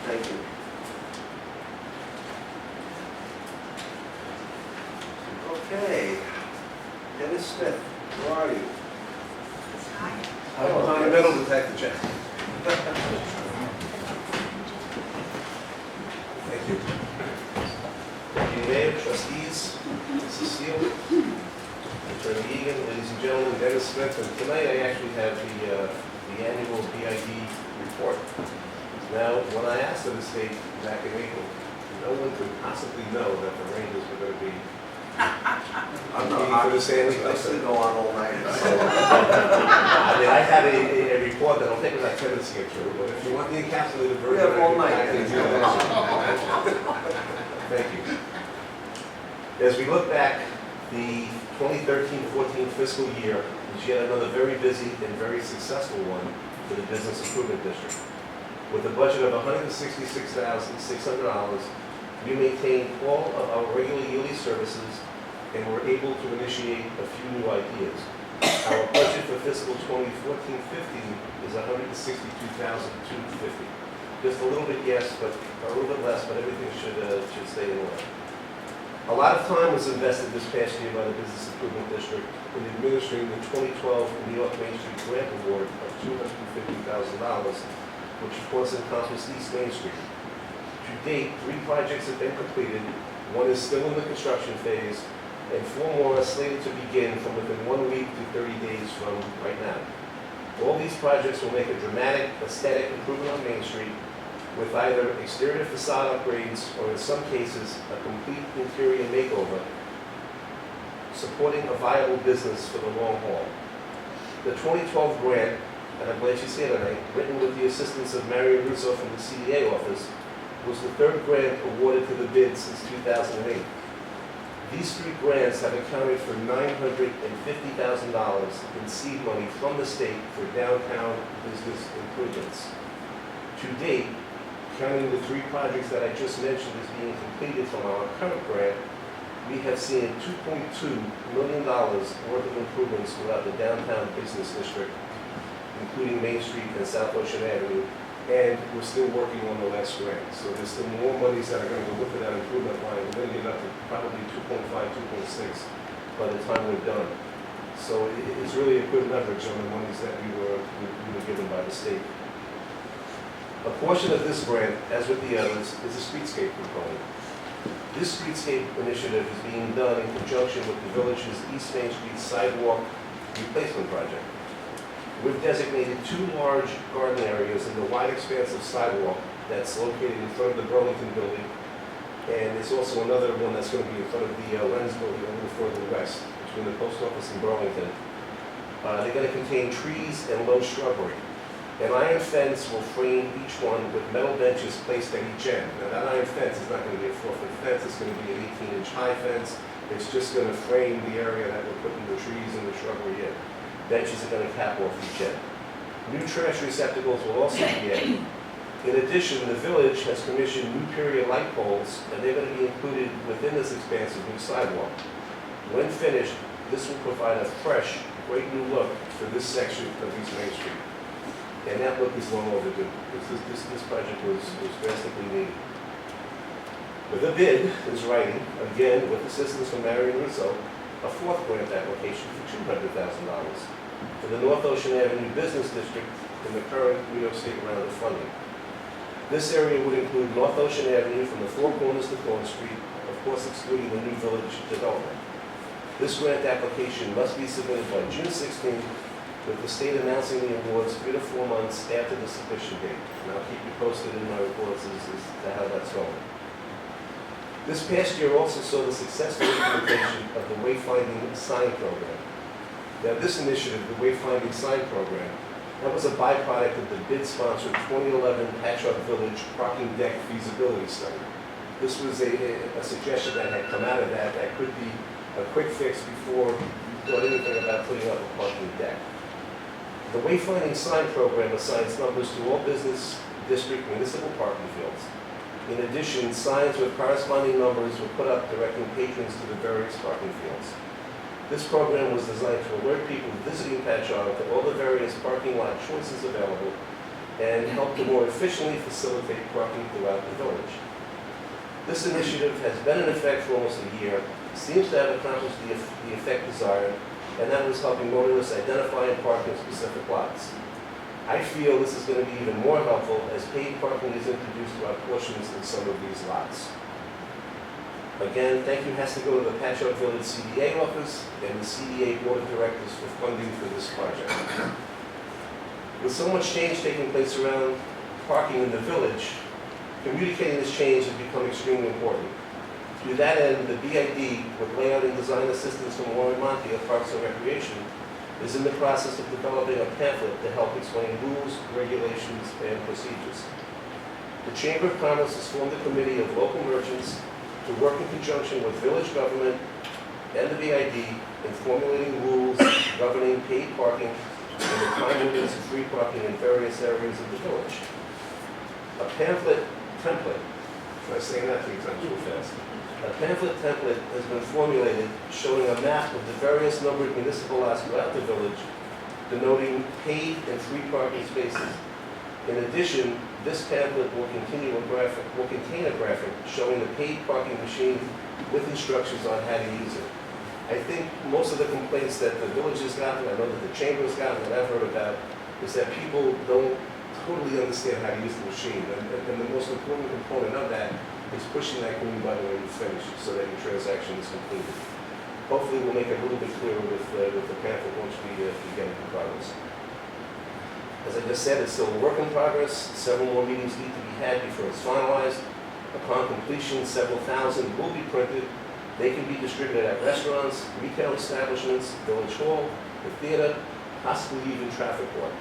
Thank you. Okay. Dennis Smith, where are you? I'm in the middle of the tech check. Thank you. Deputy Mayor, trustees, Cecile, Attorney Egan, ladies and gentlemen, Dennis Smith, and tonight I actually have the annual BID report. Now, when I asked them to state back in April, no one could possibly know that the Rangers were going to be I'm meeting not, for the Stanley Cup. I go on all night. I mean, I had a report that I don't think was like 10 minutes to get through, but if you want the encapsulated version, We have all I night. can do that. Thank you. As we look back, the 2013-14 fiscal year was yet another very busy and very successful one for the Business Improvement District. With a budget of $166,600, we maintained all of our regular yearly services and were able to initiate a few new ideas. Our budget for fiscal 2014-15 is $162,250. Just a little bit, yes, but a little bit less, but everything should stay in order. A lot of time was invested this past year by the Business Improvement District in administering the 2012 New York Main Street Grant Award of $250,000, which of course encompasses East Main Street. To date, 3 projects have been completed, 1 is still in the construction phase, and 4 more are slated to begin from within 1 week to 30 days from right now. All these projects will make a dramatic aesthetic improvement on Main Street with either exterior facade upgrades or in some cases a complete interior makeover, supporting a viable business for the long haul. The 2012 grant, and I'm glad she's here tonight, written with the assistance of Marion Russo from the CDA office, was the 3rd grant awarded to the bid since 2008. These 3 grants have accounted for $950,000 in seed money from the state for downtown business improvements. To date, counting the 3 projects that I just mentioned as being completed from our current grant, we have seen $2.2 million worth of improvements throughout the downtown business district, including Main Street and South Ocean Avenue, and we're still working on the last grant. So there's still more monies that are going to go with that improvement line. We're going to get up to probably 2.5, 2.6 by the time we're done. So it's really a good leverage on the monies that we were given by the state. A portion of this grant, as with the others, is a streetscape component. This streetscape initiative is being done in conjunction with the village's East Main Street sidewalk replacement project. We've designated 2 large garden areas in the wide expanse of sidewalk that's located in front of the Burlington building, and there's also another one that's going to be in front of the Lens building a little further west, between the post office and Burlington. They're going to contain trees and low shrubbery. An iron fence will frame each one with metal benches placed at each end. Now that iron fence is not going to be a 4-foot fence, it's going to be an 18-inch high fence. It's just going to frame the area that we're putting the trees and the shrubbery in. Benches are going to cap off each end. New trash receptacles will also be added. In addition, the village has commissioned new period light poles, and they're going to be included within this expansive new sidewalk. When finished, this will provide a fresh, great new look for this section of East Main Street. And that look is long overdue. This project was drastically needed. The bid is writing, again with assistance from Marion Russo, a 4th grant application for $200,000 for the North Ocean Avenue Business District in the current New York State round of funding. This area would include North Ocean Avenue from the 4 corners to Corn Street, of course excluding the new village development. This grant application must be submitted by June 16th, with the state announcing the awards 3 to 4 months after the submission date. And I'll keep you posted in my reports as to how that's going. This past year also saw the successful implementation of the Wayfinding Sign Program. Now this initiative, the Wayfinding Sign Program, that was a byproduct of the bid-sponsored 2011 Patchogue Village Parking Deck Feasibility Study. This was a suggestion that had come out of that could be a quick fix before you thought anything about putting up a parking deck. The Wayfinding Sign Program assigns numbers to all business district municipal parking fields. In addition, signs with corresponding numbers were put up directing patrons to the various parking fields. This program was designed to alert people visiting Patchogue to all the various parking lot choices available and help to more efficiently facilitate parking throughout the village. This initiative has been in effect for almost a year, seems to have accomplished the effect desired, and that was helping motorists identify and park in specific lots. I feel this is going to be even more helpful as paid parking is introduced throughout portions in some of these lots. Again, thank you has to go to the Patchogue Village CDA office and the CDA Board of Directors for funding for this project. With so much change taking place around parking in the village, communicating this change has become extremely important. To that end, the BID, with layout and design assistance from Warren Monty of Parks and Recreation, is in the process of developing a pamphlet to help explain rules, regulations, and procedures. The Chamber of Commerce has formed a committee of local merchants to work in conjunction with village government and the BID in formulating rules governing paid parking and the time limits of free parking in various areas of the village. A pamphlet template, try saying that 3 times real fast. A pamphlet template has been formulated showing a map of the various numbered municipal lots throughout the village, denoting paid and free parking spaces. In addition, this pamphlet will contain a graphic showing the paid parking machine with instructions on how to use it. I think most of the complaints that the village has gotten, I know that the chamber has gotten, that I've heard about, is that people don't totally understand how to use the machine. And the most important component of that is pushing that green button when you finish so that your transaction is completed. Hopefully we'll make it a little bit clearer with the pamphlet once we get into progress. As I just said, it's still a work in progress. Several more meetings need to be had before it's finalized. Upon completion, several thousand will be printed. They can be distributed at restaurants, retail establishments, village hall, the theater, possibly even traffic court.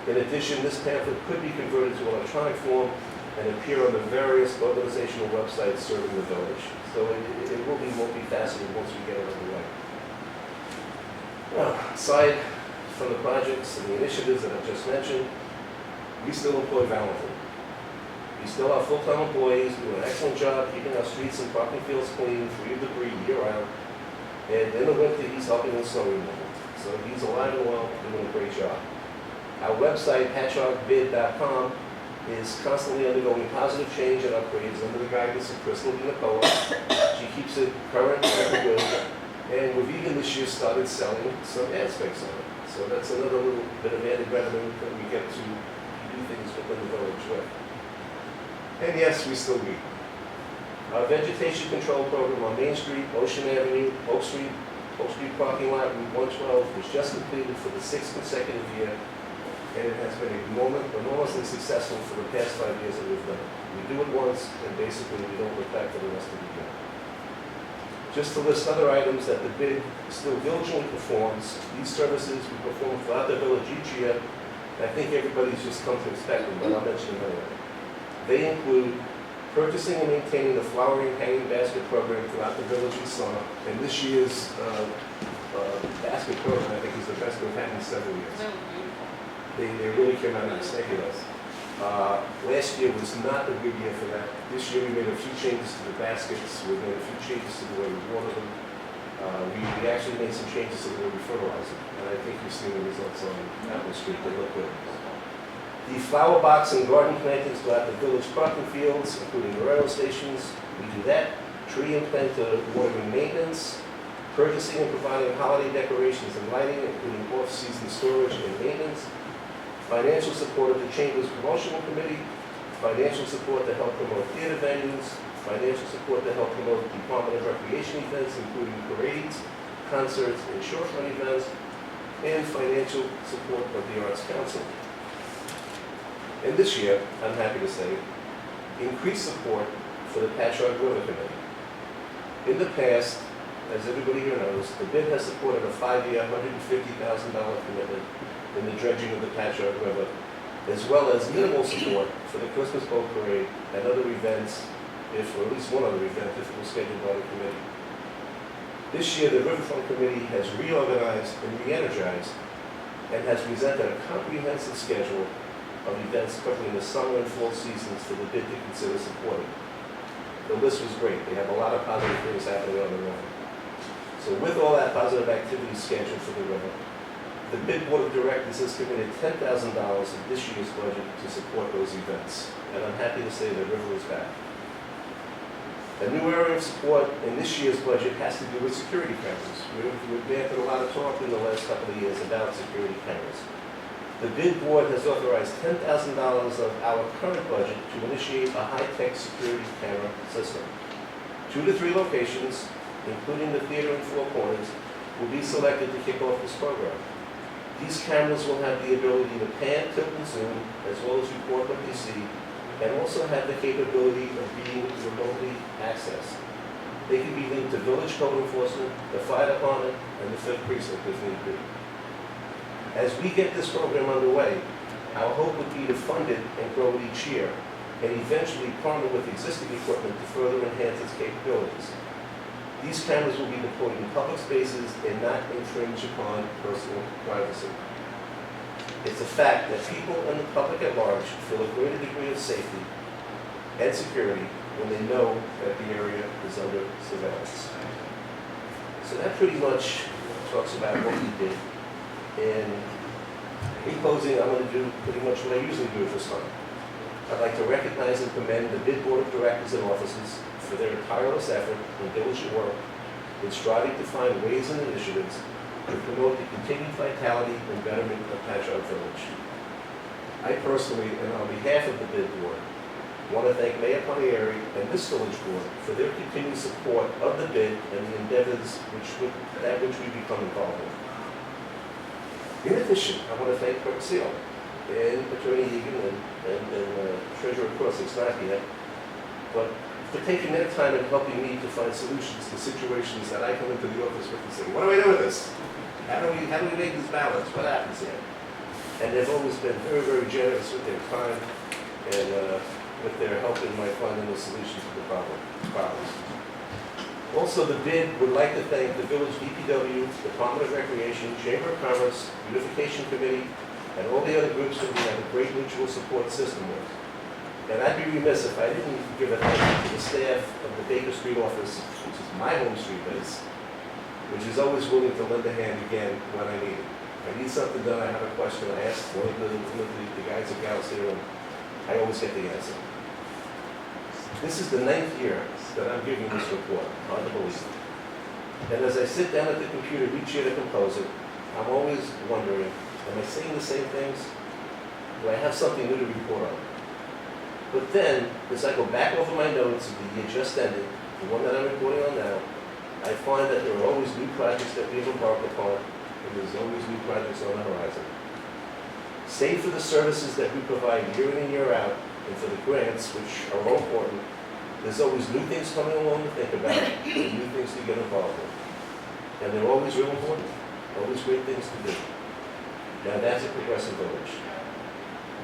In addition, this pamphlet could be converted to electronic form and appear on the various organizational websites serving the village. So it will be multifaceted once we get it underway. Well, aside from the projects and the initiatives that I've just mentioned, we still employ valiantly. We still have full-time employees who do an excellent job keeping our streets and parking fields clean, free of debris year-round. And in the winter, he's helping with snow removal. So he's alive and well, doing a great job. Our website, patchoguebid.com, is constantly undergoing positive change and upgrades under the guidance of Crystal DiNicola. She keeps it current and good. And we've even this year started selling some ad space on it. So that's another little bit of added revenue that we get to do things within the village with. And yes, we still read. Our vegetation control program on Main Street, Ocean Avenue, Oak Street parking lot, Route 112 was just completed for the 6th consecutive year, and it has been enormously successful for the past 5 years that we've done it. We do it once, and basically we don't look back for the rest of the year. Just to list other items that the bid still diligently performs, these services we perform throughout the village each year. I think everybody's just come to expect them, but I'll mention them anyway. They include purchasing and maintaining the flowering hanging basket program throughout the village in summer. And this year's basket program, I think, is the best we've had in several years. They really came out nice. Thank you, guys. Last year was not a good year for that. This year we made a few changes to the baskets. We made a few changes to the way we water them. We actually made some changes to the way we fertilize them. And I think you've seen the results on Apple Street. They look good. The flower box and garden plantings throughout the village parking fields, including the railroad stations, we do that. Tree and plant watering maintenance. Purchasing and providing holiday decorations and lighting, including off-season storage and maintenance. Financial support of the Chamber's Promotional Committee, financial support to help promote theater venues, financial support to help promote Department of Recreation events, including parades, concerts, and short-run events, and financial support of the Arts Council. And this year, I'm happy to say, increased support for the Patchogue River Committee. In the past, as everybody here knows, the bid has supported a 5-year, $150,000 commitment in the dredging of the Patchogue River, as well as minimal support for the Christmas boat parade and other events, or at least one other event if it was scheduled by the committee. This year, the Riverfront Committee has reorganized and re-energized and has presented a comprehensive schedule of events covering the summer and fall seasons for the bid to consider supporting. The list was great. They have a lot of positive things happening on the river. So with all that positive activity scheduled for the river, the bid board of directors has committed $10,000 in this year's budget to support those events, and I'm happy to say that River is back. A new area of support in this year's budget has to do with security cameras. We've had a lot of talk in the last couple of years about security cameras. The bid board has authorized $10,000 of our current budget to initiate a high-tech security camera system. 2 to 3 locations, including the theater and Four Corners, will be selected to kick off this program. These cameras will have the ability to pan, tilt, and zoom, as well as record what they see, and also have the capability of being remotely accessed. They can be linked to village code enforcement, the fire department, and the 5th precinct if need be. As we get this program underway, our hope would be to fund it and grow it each year, and eventually partner with existing equipment to further enhance its capabilities. These cameras will be deployed in public spaces and not infringe upon personal privacy. It's a fact that people and the public at large feel a greater degree of safety and security when they know that the area is under surveillance. So that pretty much talks about what we did. And in closing, I'm going to do pretty much what I usually do at this time. I'd like to recognize and commend the bid board of directors and officers for their tireless effort and diligent work in striving to find ways and initiatives to promote the continued vitality and betterment of Patchogue Village. I personally, and on behalf of the bid board, want to thank Mayor Palmieri and this village board for their continued support of the bid and the endeavors which we become involved in. In addition, I want to thank Clerk Seal and Attorney Egan and Treasurer Cross, it's not yet, but for taking their time and helping me to find solutions to situations that I come into the office with and say, what do I do with this? How do we make this balance? What happens here? And they've always been very, very generous with their time and with their help in my finding the solutions to the problems. Also, the bid would like to thank the Village DPW, Department of Recreation, Chamber of Commerce, Beautification Committee, and all the other groups that we have a great mutual support system with. And I'd be remiss if I didn't give a thank you to the staff of the Baker Street office, which is my home street base, which is always willing to lend a hand again when I need it. If I need something done, I have a question, I ask one of the guys and gals here, and I always get the answer. This is the 9th year that I'm giving this report, hard to believe. And as I sit down at the computer each year to compose it, I'm always wondering, am I saying the same things? Do I have something new to report on? But then, as I go back over my notes of the year just ended, the one that I'm reporting on now, I find that there are always new projects that we've embarked upon, and there's always new projects on the horizon. Save for the services that we provide year in and year out, and for the grants, which are all important, there's always new things coming along to think about, and new things to get involved in. And they're always real important, always great things to do. Now that's a progressive village.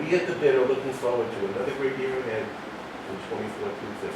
We at the bid are looking forward to another great year ahead in 2014-15.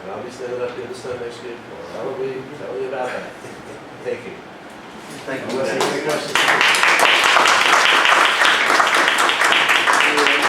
And I'll be standing up here this time next year, or I'll be telling you about that. Thank you. Thank you.